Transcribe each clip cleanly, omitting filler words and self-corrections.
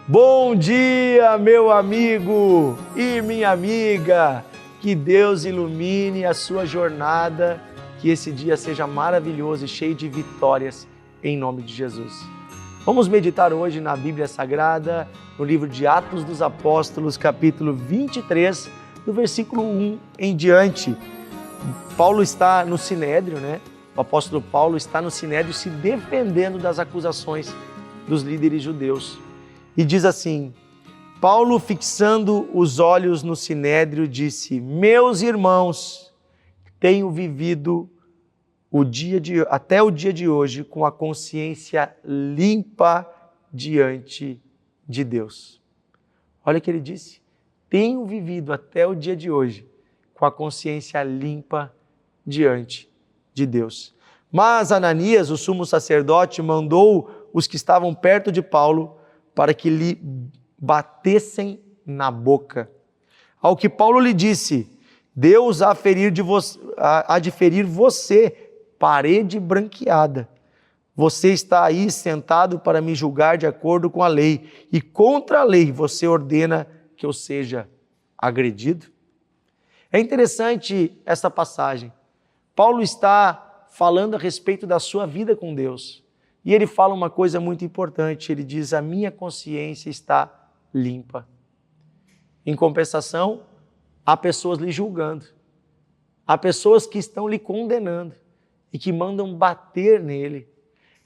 Bom dia, meu amigo e minha amiga. Que Deus ilumine a sua jornada, que esse dia seja maravilhoso e cheio de vitórias, em nome de Jesus. Vamos meditar hoje na Bíblia Sagrada, no livro de Atos dos Apóstolos, capítulo 23, do versículo 1 em diante. Paulo está no Sinédrio, O apóstolo Paulo está no Sinédrio se defendendo das acusações dos líderes judeus. E diz assim: Paulo, fixando os olhos no Sinédrio, disse: meus irmãos, tenho vivido até o dia de hoje com a consciência limpa diante de Deus. Olha o que ele disse: tenho vivido até o dia de hoje com a consciência limpa diante de Deus. Mas Ananias, o sumo sacerdote, mandou os que estavam perto de Paulo para que lhe batessem na boca. Ao que Paulo lhe disse: Deus há de ferir você, parede branqueada. Você está aí sentado para me julgar de acordo com a lei, e contra a lei você ordena que eu seja agredido? É interessante essa passagem. Paulo está falando a respeito da sua vida com Deus. E ele fala uma coisa muito importante, ele diz: a minha consciência está limpa. Em compensação, há pessoas lhe julgando, há pessoas que estão lhe condenando e que mandam bater nele.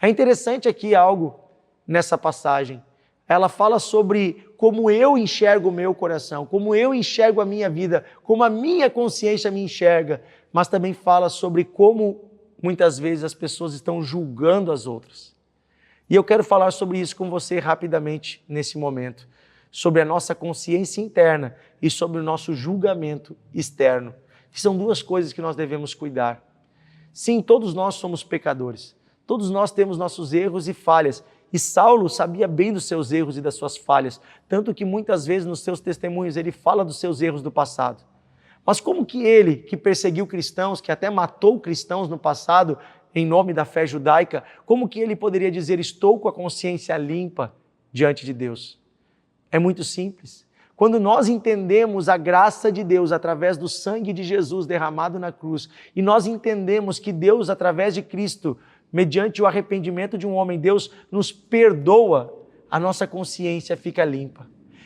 É interessante aqui algo nessa passagem. Ela fala sobre como eu enxergo o meu coração, como eu enxergo a minha vida, como a minha consciência me enxerga, mas também fala sobre como muitas vezes as pessoas estão julgando as outras. E eu quero falar sobre isso com você rapidamente nesse momento, sobre a nossa consciência interna e sobre o nosso julgamento externo, que são duas coisas que nós devemos cuidar. Sim, todos nós somos pecadores, todos nós temos nossos erros e falhas, e Saulo sabia bem dos seus erros e das suas falhas, tanto que muitas vezes nos seus testemunhos ele fala dos seus erros do passado. Mas como que ele, que perseguiu cristãos, que até matou cristãos no passado, em nome da fé judaica, como que ele poderia dizer: estou com a consciência limpa diante de Deus? É muito simples. Quando nós entendemos a graça de Deus através do sangue de Jesus derramado na cruz, e nós entendemos que Deus, através de Cristo, mediante o arrependimento de um homem, Deus nos perdoa, a nossa consciência fica limpa.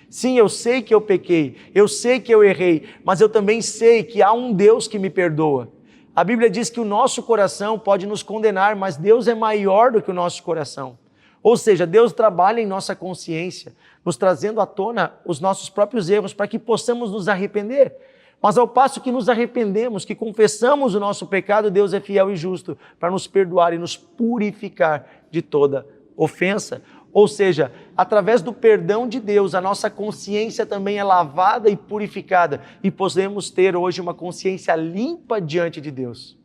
Sim, eu sei que eu pequei, eu sei que eu errei, mas eu também sei que há um Deus que me perdoa. A Bíblia diz que o nosso coração pode nos condenar, mas Deus é maior do que o nosso coração. Ou seja, Deus trabalha em nossa consciência, nos trazendo à tona os nossos próprios erros para que possamos nos arrepender. Mas ao passo que nos arrependemos, que confessamos o nosso pecado, Deus é fiel e justo para nos perdoar e nos purificar de toda ofensa. Ou seja, através do perdão de Deus, a nossa consciência também é lavada e purificada e podemos ter hoje uma consciência limpa diante de Deus.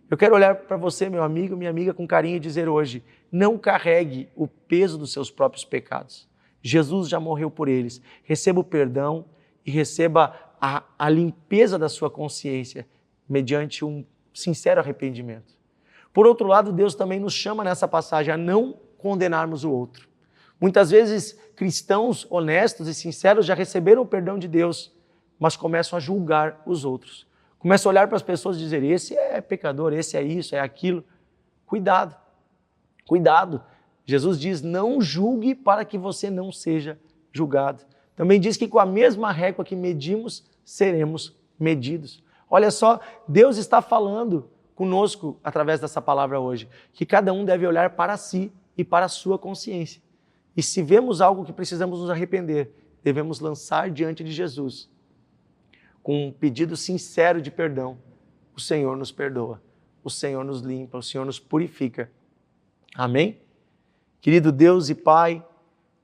Eu quero olhar para você, meu amigo, minha amiga, com carinho e dizer hoje: não carregue o peso dos seus próprios pecados. Jesus já morreu por eles. Receba o perdão e receba a limpeza da sua consciência mediante um sincero arrependimento. Por outro lado, Deus também nos chama nessa passagem a não condenarmos o outro. Muitas vezes, cristãos honestos e sinceros já receberam o perdão de Deus, mas começam a julgar os outros. Começam a olhar para as pessoas e dizer: esse é pecador, esse é isso, é aquilo. Cuidado, cuidado. Jesus diz: não julgue para que você não seja julgado. Também diz que com a mesma régua que medimos, seremos medidos. Olha só, Deus está falando conosco através dessa palavra hoje, que cada um deve olhar para si e para a sua consciência. E se vemos algo que precisamos nos arrepender, devemos lançar diante de Jesus, com um pedido sincero de perdão. O Senhor nos perdoa, o Senhor nos limpa, o Senhor nos purifica. Amém? Querido Deus e Pai,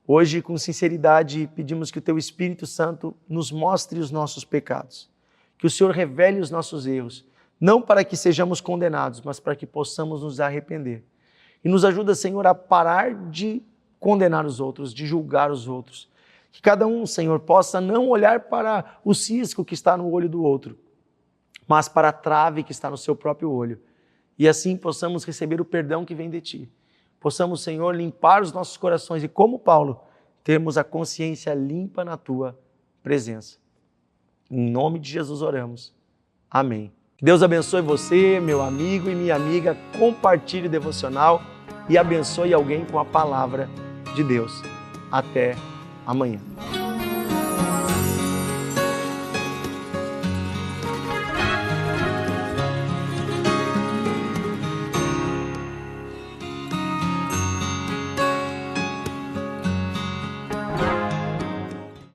hoje com sinceridade pedimos que o Teu Espírito Santo nos mostre os nossos pecados, que o Senhor revele os nossos erros, não para que sejamos condenados, mas para que possamos nos arrepender. E nos ajuda, Senhor, a parar de condenar os outros, de julgar os outros. Que cada um, Senhor, possa não olhar para o cisco que está no olho do outro, mas para a trave que está no seu próprio olho. E assim possamos receber o perdão que vem de Ti. Possamos, Senhor, limpar os nossos corações e, como Paulo, termos a consciência limpa na Tua presença. Em nome de Jesus oramos. Amém. Que Deus abençoe você, meu amigo e minha amiga. Compartilhe o devocional e abençoe alguém com a palavra de Deus. Até amanhã.